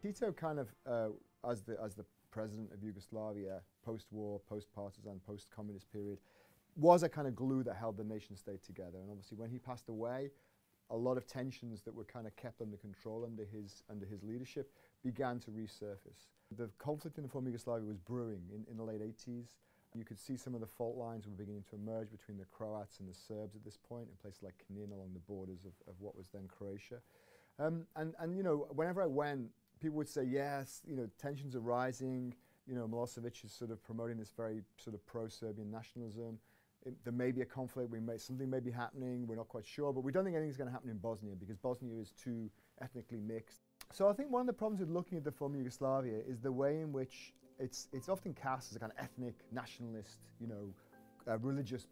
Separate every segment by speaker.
Speaker 1: Tito kind of, as the president of Yugoslavia, post-war, post-partisan, post-communist period, was a kind of glue that held the nation state together. And obviously when he passed away, a lot of tensions that were kind of kept under control under his leadership began to resurface. The conflict in the former Yugoslavia was brewing in the late 80s. You could see some of the fault lines were beginning to emerge between the Croats and the Serbs at this point in places like Knin along the borders of what was then Croatia. And you know, whenever I went, people would say, yes, you know, tensions are rising, you know, Milosevic is sort of promoting this very sort of pro-Serbian nationalism. There may be a conflict, something may be happening, we're not quite sure, but we don't think anything's going to happen in Bosnia because Bosnia is too ethnically mixed. So I think one of the problems with looking at the former Yugoslavia is the way in which it's often cast as a kind of ethnic, nationalist, you know, religious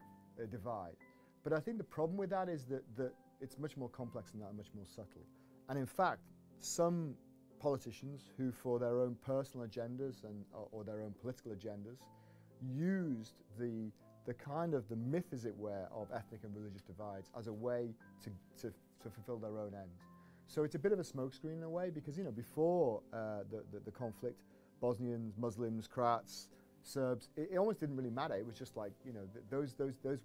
Speaker 1: divide. But I think the problem with that is that it's much more complex than that and much more subtle. And in fact, some politicians who for their own personal agendas or their own political agendas used the kind of the myth, as it were, of ethnic and religious divides as a way to fulfill their own ends. So it's a bit of a smokescreen in a way because, you know, before the conflict, Bosnians, Muslims, Croats, Serbs, it almost didn't really matter. It was just like, you know, those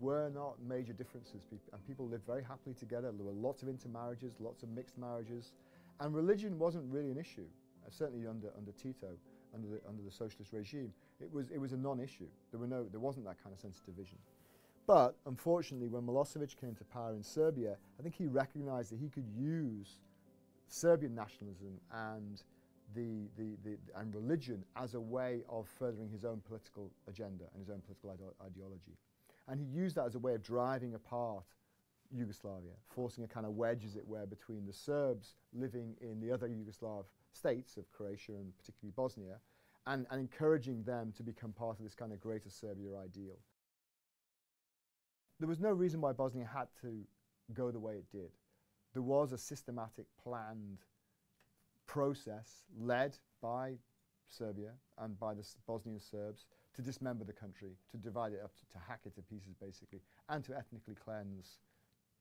Speaker 1: were not major differences. And people lived very happily together. There were lots of intermarriages, lots of mixed marriages. And religion wasn't really an issue, certainly under Tito. Under the socialist regime, it was a non-issue. There wasn't that kind of sense of division. But unfortunately, when Milosevic came to power in Serbia, I think he recognized that he could use Serbian nationalism and religion as a way of furthering his own political agenda and his own political ideology. And he used that as a way of driving apart Yugoslavia, forcing a kind of wedge, as it were, between the Serbs living in the other Yugoslav states of Croatia and particularly Bosnia, and encouraging them to become part of this kind of greater Serbia ideal. There was no reason why Bosnia had to go the way it did. There was a systematic, planned process led by Serbia and by the Bosnian Serbs to dismember the country, to divide it up, to hack it to pieces basically, and to ethnically cleanse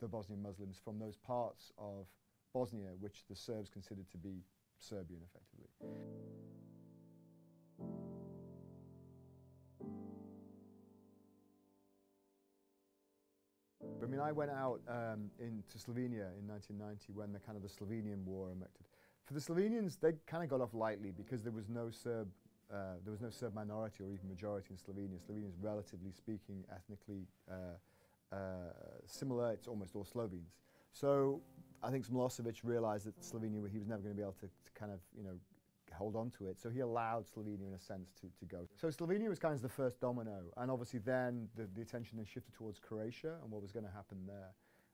Speaker 1: the Bosnian Muslims from those parts of Bosnia which the Serbs considered to be Serbian, effectively. I mean, I went out into Slovenia in 1990 when the Slovenian War erupted. For the Slovenians, they kind of got off lightly because there was no Serb minority or even majority in Slovenia. Slovenia is, relatively speaking, ethnically similar. It's almost all Slovenes. So I think Milosevic realized that Slovenia, he was never going to be able to kind of, you know, hold on to it. So he allowed Slovenia, in a sense, to go. So Slovenia was kind of the first domino. And obviously then the attention then shifted towards Croatia and what was going to happen there.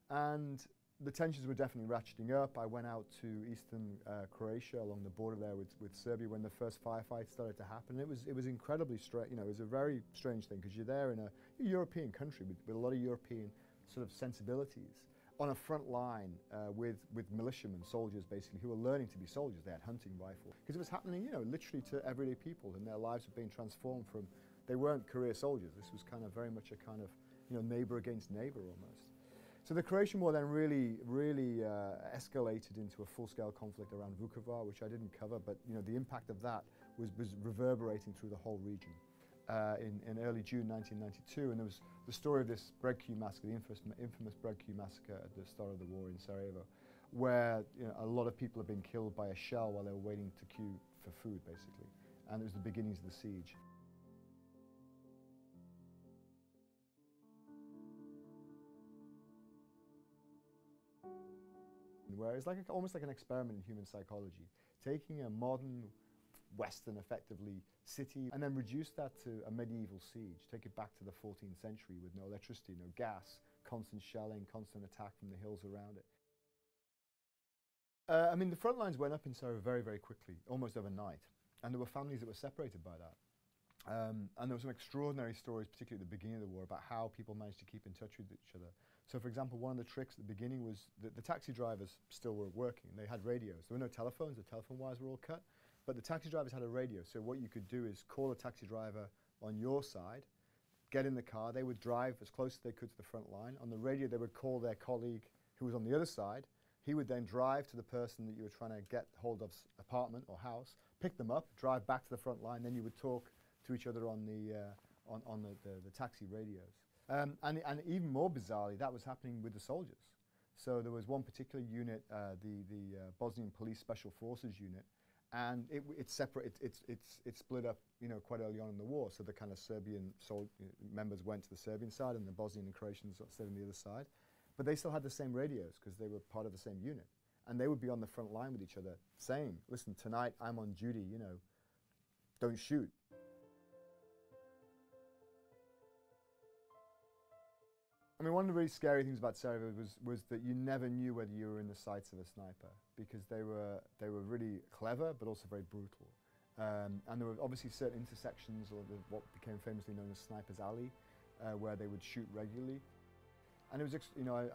Speaker 1: And the tensions were definitely ratcheting up. I went out to eastern Croatia along the border there with Serbia when the first firefights started to happen. And it was incredibly strange. You know, it was a very strange thing because you're there in a European country with a lot of European sort of sensibilities on a front line with militiamen, soldiers basically, who were learning to be soldiers. They had hunting rifles. Because it was happening, you know, literally to everyday people, and their lives were being transformed from, they weren't career soldiers. This was kind of very much a kind of, you know, neighbor against neighbor almost. So the Croatian War then really escalated into a full-scale conflict around Vukovar, which I didn't cover, but, you know, the impact of that was reverberating through the whole region. In early June 1992, and there was the story of this bread queue massacre, the infamous bread queue massacre at the start of the war in Sarajevo, where, you know, a lot of people had been killed by a shell while they were waiting to queue for food, basically. And it was the beginnings of the siege. Where it's like almost like an experiment in human psychology, taking a modern Western, effectively, city, and then reduce that to a medieval siege. Take it back to the 14th century with no electricity, no gas, constant shelling, constant attack from the hills around it. I mean, the front lines went up in Sarajevo very, very quickly, almost overnight, and there were families that were separated by that. And there were some extraordinary stories, particularly at the beginning of the war, about how people managed to keep in touch with each other. So, for example, one of the tricks at the beginning was that the taxi drivers still were working. They had radios. There were no telephones. The telephone wires were all cut. But the taxi drivers had a radio. So what you could do is call a taxi driver on your side, get in the car. They would drive as close as they could to the front line. On the radio, they would call their colleague who was on the other side. He would then drive to the person that you were trying to get hold of's apartment or house, pick them up, drive back to the front line, then you would talk to each other on the taxi radios. And even more bizarrely, that was happening with the soldiers. So there was one particular unit, the Bosnian Police Special Forces unit, and it's split up, quite early on in the war. So the kind of Serbian members went to the Serbian side, and the Bosnian and Croatians stayed on the other side. But they still had the same radios because they were part of the same unit, and they would be on the front line with each other, saying, "Listen, tonight I'm on duty. Don't shoot." I mean, one of the really scary things about Sarajevo was that you never knew whether you were in the sights of a sniper, because they were really clever but also very brutal. And there were obviously certain intersections, or what became famously known as Sniper's Alley, where they would shoot regularly. And it was,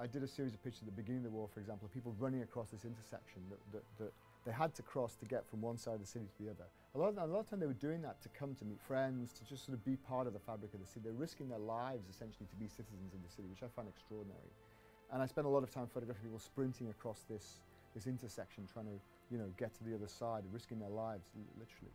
Speaker 1: I did a series of pictures at the beginning of the war, for example, of people running across this intersection that they had to cross to get from one side of the city to the other. A lot of time they were doing that to come to meet friends, to just sort of be part of the fabric of the city. They're risking their lives essentially to be citizens of the city, which I find extraordinary. And I spent a lot of time photographing people sprinting across this intersection, trying to get to the other side, risking their lives literally.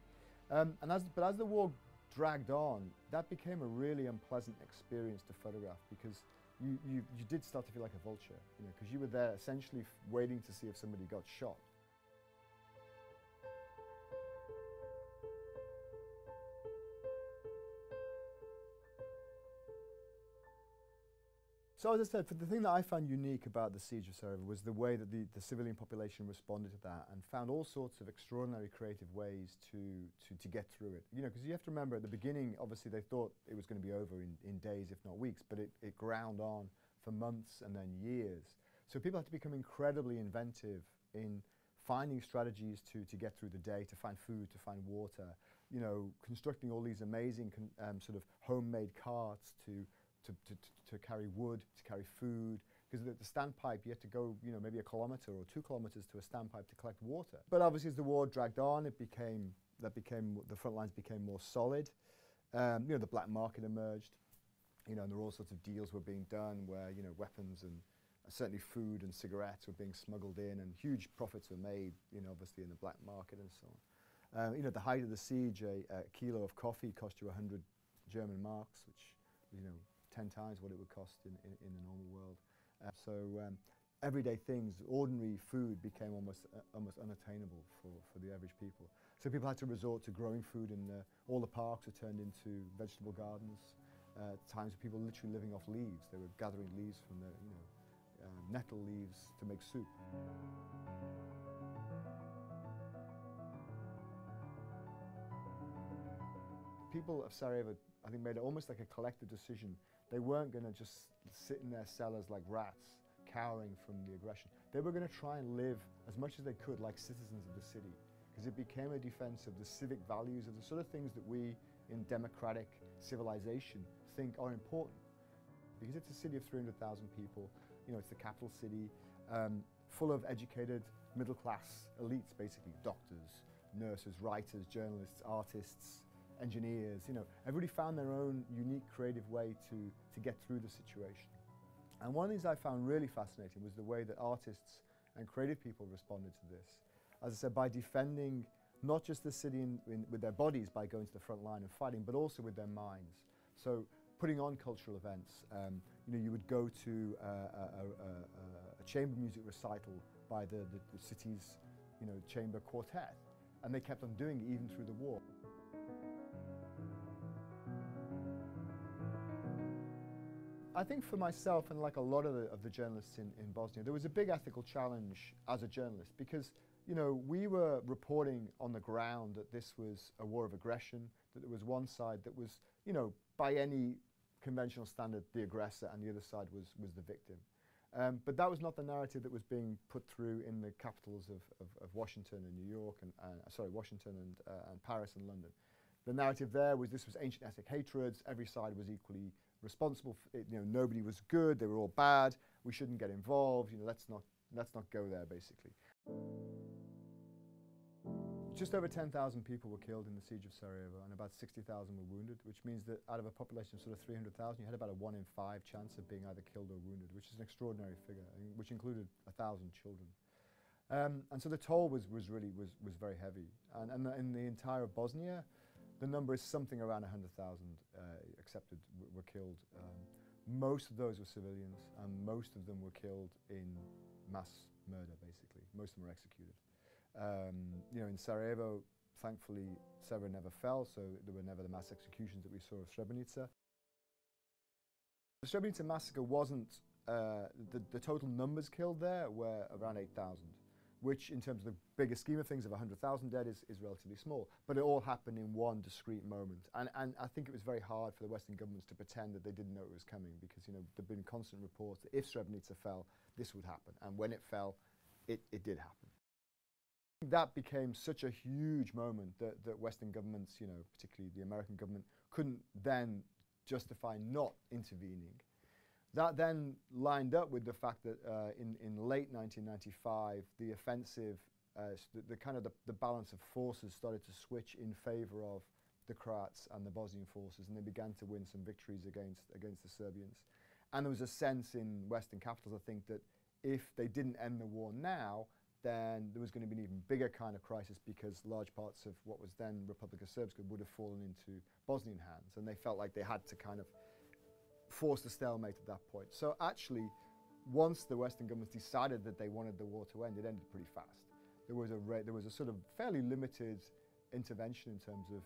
Speaker 1: But as the war dragged on, that became a really unpleasant experience to photograph, because you did start to feel like a vulture, because you were there essentially waiting to see if somebody got shot. So as I said, the thing that I found unique about the siege of Sarajevo was the way that the civilian population responded to that, and found all sorts of extraordinary creative ways to get through it. Because you have to remember, at the beginning, obviously they thought it was going to be over in days, if not weeks, but it ground on for months and then years. So people had to become incredibly inventive in finding strategies to get through the day, to find food, to find water, constructing all these amazing sort of homemade carts to carry wood, to carry food, because the standpipe, you had to go, maybe a kilometre or 2 kilometres to a standpipe to collect water. But obviously as the war dragged on, the front lines became more solid. The black market emerged, and there were all sorts of deals were being done where, weapons and certainly food and cigarettes were being smuggled in, and huge profits were made, obviously in the black market and so on. At the height of the siege, a kilo of coffee cost you 100 German marks, which, 10 times what it would cost in the normal world. Everyday things, ordinary food, became almost unattainable for the average people. So people had to resort to growing food, and all the parks were turned into vegetable gardens. Times of people literally living off leaves. They were gathering leaves from the, nettle leaves to make soup. People of Sarajevo, I think, made it almost like a collective decision. They weren't going to just sit in their cellars like rats, cowering from the aggression. They were going to try and live as much as they could like citizens of the city, because it became a defense of the civic values, of the sort of things that we in democratic civilization think are important. Because it's a city of 300,000 people, it's the capital city, full of educated middle-class elites, basically, doctors, nurses, writers, journalists, artists, engineers. Everybody found their own unique creative way to get through the situation. And one of the things I found really fascinating was the way that artists and creative people responded to this. As I said, by defending not just the city with their bodies by going to the front line and fighting, but also with their minds. So putting on cultural events. You would go to a chamber music recital by the city's chamber quartet, and they kept on doing it even through the war. I think for myself, and like a lot of the journalists in Bosnia, there was a big ethical challenge as a journalist, because we were reporting on the ground that this was a war of aggression, that there was one side that was, by any conventional standard, the aggressor, and the other side was the victim. But that was not the narrative that was being put through in the capitals of Washington and New York, Washington and Paris and London. The narrative there was this was ancient ethnic hatreds, every side was equally responsible for it, nobody was good, they were all bad, we shouldn't get involved, let's not go there, basically. Just over 10,000 people were killed in the siege of Sarajevo, and about 60,000 were wounded, which means that out of a population of sort of 300,000, you had about a 1 in 5 chance of being either killed or wounded, which is an extraordinary figure, which included 1,000 children. And so the toll was very heavy. And in the entire of Bosnia, the number is something around 100,000 accepted were killed. Most of those were civilians, and most of them were killed in mass murder, basically. Most of them were executed. You know, in Sarajevo, thankfully, Srebrenica never fell, so there were never the mass executions that we saw of Srebrenica. The Srebrenica massacre wasn't, the total numbers killed there were around 8,000, which in terms of the bigger scheme of things of 100,000 dead is relatively small. But it all happened in one discrete moment. And I think it was very hard for the Western governments to pretend that they didn't know it was coming, because, you know, there have been constant reports that if Srebrenica fell, this would happen. And when it fell, it did happen. That became such a huge moment that Western governments, you know, particularly the American government, couldn't then justify not intervening. That then lined up with the fact that in late 1995, the offensive, the balance of forces started to switch in favor of the Croats and the Bosnian forces, and they began to win some victories against the Serbians. And there was a sense in Western capitals, I think, that if they didn't end the war now, then there was going to be an even bigger kind of crisis, because large parts of what was then Republika Srpska would have fallen into Bosnian hands, and they felt like they had to kind of force the stalemate at that point. So actually, once the Western governments decided that they wanted the war to end, it ended pretty fast. There was a sort of fairly limited intervention in terms of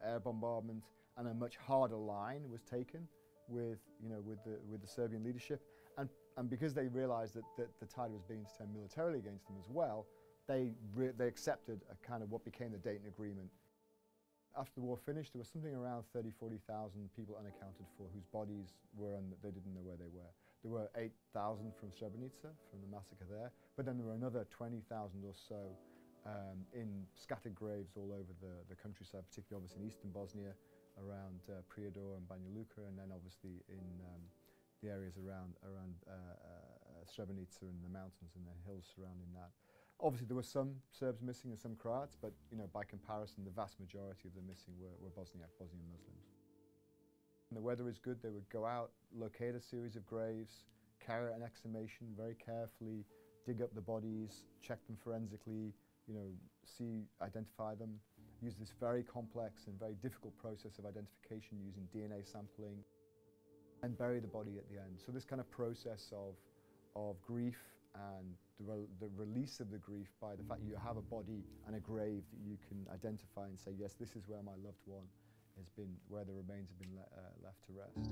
Speaker 1: air bombardment, and a much harder line was taken with the Serbian leadership. And because they realized that the tide was being turned militarily against them as well, they accepted a kind of what became the Dayton Agreement. After the war finished, there was something around 30,000–40,000 people unaccounted for, whose bodies were, they didn't know where they were. There were 8,000 from Srebrenica, from the massacre there, but then there were another 20,000 or so in scattered graves all over the countryside, particularly obviously in eastern Bosnia, around Prijedor and Banja Luka, and then obviously in the areas around Srebrenica and the mountains and the hills surrounding that. Obviously, there were some Serbs missing and some Croats, but by comparison, the vast majority of the missing were Bosnian Muslims. When the weather is good, they would go out, locate a series of graves, carry out an exhumation very carefully, dig up the bodies, check them forensically, identify them, use this very complex and very difficult process of identification using DNA sampling, and bury the body at the end. So this kind of process of grief and the release of the grief by the fact you have a body and a grave that you can identify and say, yes, this is where my loved one has been, where the remains have been left to rest.